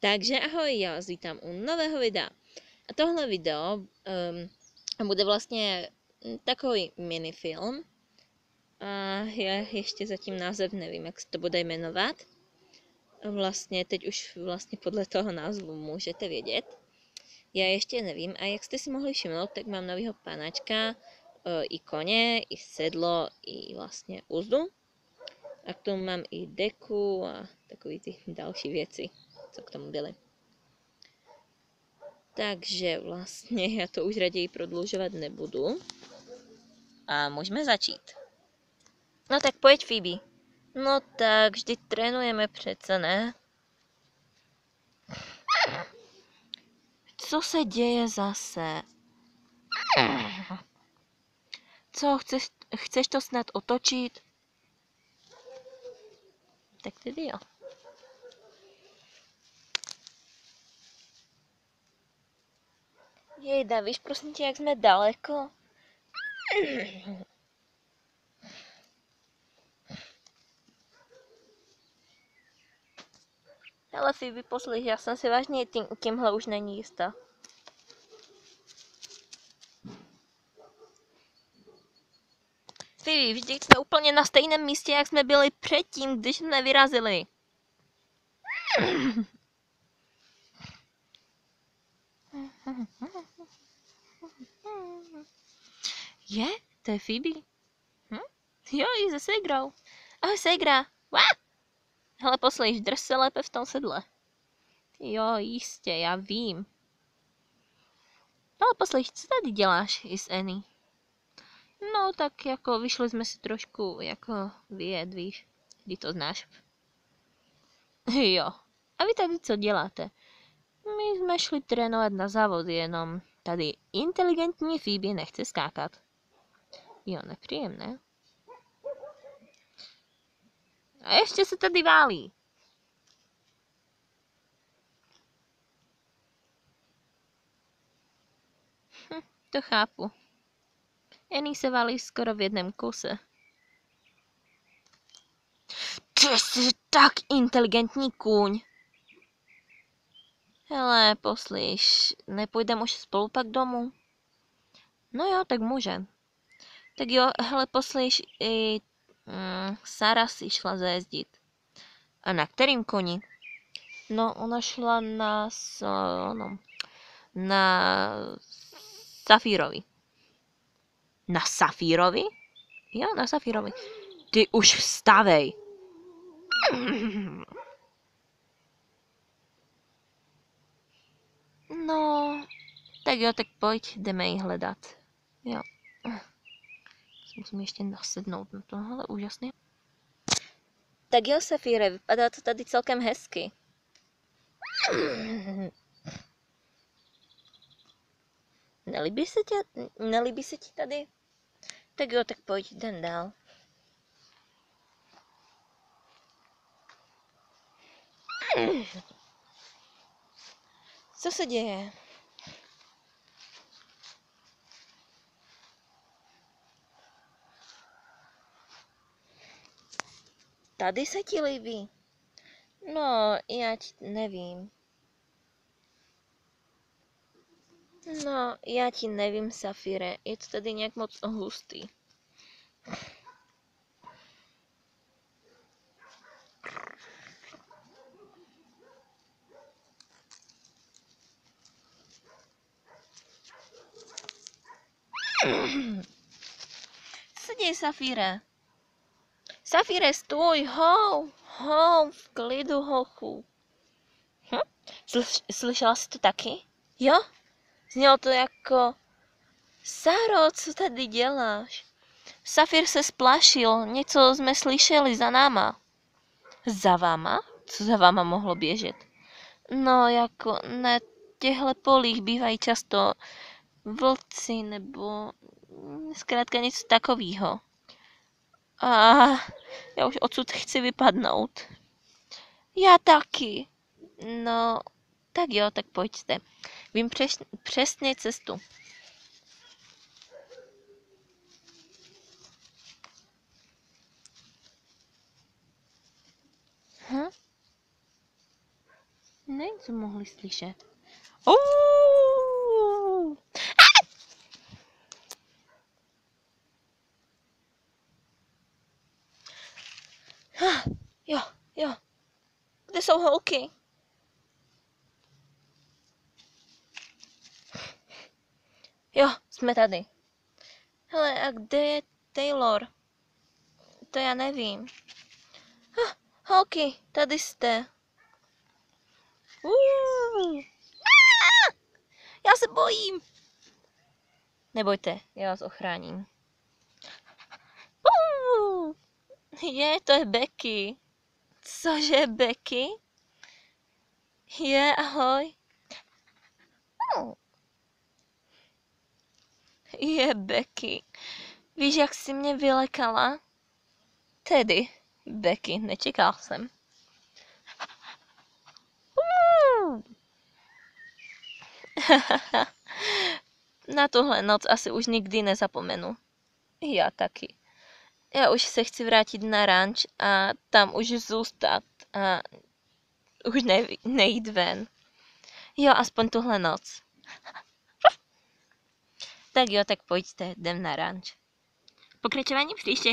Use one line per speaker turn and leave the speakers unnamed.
Takže ahoj, já vás vítám u nového videa. A tohle video bude vlastně takový minifilm. A já ještě zatím název nevím, jak se to bude jmenovat. Vlastně teď už vlastně podle toho názvu můžete vědět. Já ještě nevím. A jak jste si mohli všimnout, tak mám novýho panáčka, i koně, i sedlo, i vlastně uzdu. A k tomu mám i deku a takový ty další věci, co k tomu byly. Takže vlastně já to už raději prodlužovat nebudu. A můžeme začít. No tak pojď, Phoebe. No tak, vždyť trénujeme přece, ne? Co se děje zase? Co, chceš to snad otočit? Tak tedy jo. Jejda, víš prosím tě, jak jsme daleko? Hele Phoebe, poslyš, já jsem si vážně tímhle už není jistá. Phoebe, vždyť jsme úplně na stejném místě, jak jsme byli předtím, když jsme vyrazili. Je? To je Phoebe? Jo, i se ségrou. Ahoj, ségra. Hele, poslyš, drž se lépe v tom sedle. Jo, jistě, já vím. Ale poslyš, co tady děláš i s Annie? No, tak jako vyšli jsme si trošku jako vyjet, víš. Kdy to znáš? Jo. A vy tady co děláte? My jsme šli trénovat na závod, jenom tady inteligentní Phoebe nechce skákat. Jo, nepříjemné. A ještě se tady válí. To chápu. Annie se válí skoro v jednom kuse. Ty jsi tak inteligentní kůň. Hele, poslyš, nepůjdeme už spolu pak domů? No jo, tak můžem. Tak jo, hele, poslyš, i Sara si šla zajezdit. A na kterým koni? No, ona šla na Safírovi. Na Safírovi? Jo, na Safírovi. Ty už vstávej. No, tak jo, tak pojď, jdeme ji hledat. Jo. Musím ještě nasednout na tohle úžasný. Tak jo, Safíre, vypadá to tady celkem hezky. Nelíbí se ti tady? Tak jo, tak pojď, jdem dál. Co se děje? Tady se ti líbí? No, já nevím. No, já ti nevím, Safíre, je to tady nějak moc hustý. Co se děje, Safíre? Safíre, stůj, hou, v klidu, hochu. Slyšela jsi to taky? Jo? Znělo to jako... Sáro, co tady děláš? Safír se splašil, něco jsme slyšeli za náma. Za váma? Co za váma mohlo běžet? No, jako na těchto polích bývají často vlci nebo zkrátka něco takového. A já už odsud chci vypadnout. Já taky. No, tak jo, tak pojďte. Vím přesně cestu. Nevím, co mohli slyšet. Jo, jo. Kde jsou holky? Jo, jsme tady. Hele, a kde je Taylor? To já nevím. Holky, tady jste. Já se bojím. Nebojte, já vás ochráním. To je Becky. Cože, Becky? Ahoj. Becky. Víš, jak jsi mě vylekala? Tedy, Becky, nečekal jsem. Na tuhle noc asi už nikdy nezapomenu. Já taky. Já už se chci vrátit na ranč a tam už zůstat a už nejít ven. Jo, aspoň tuhle noc. Tak jo, tak pojďte, jdem na ranč. Pokračování příště.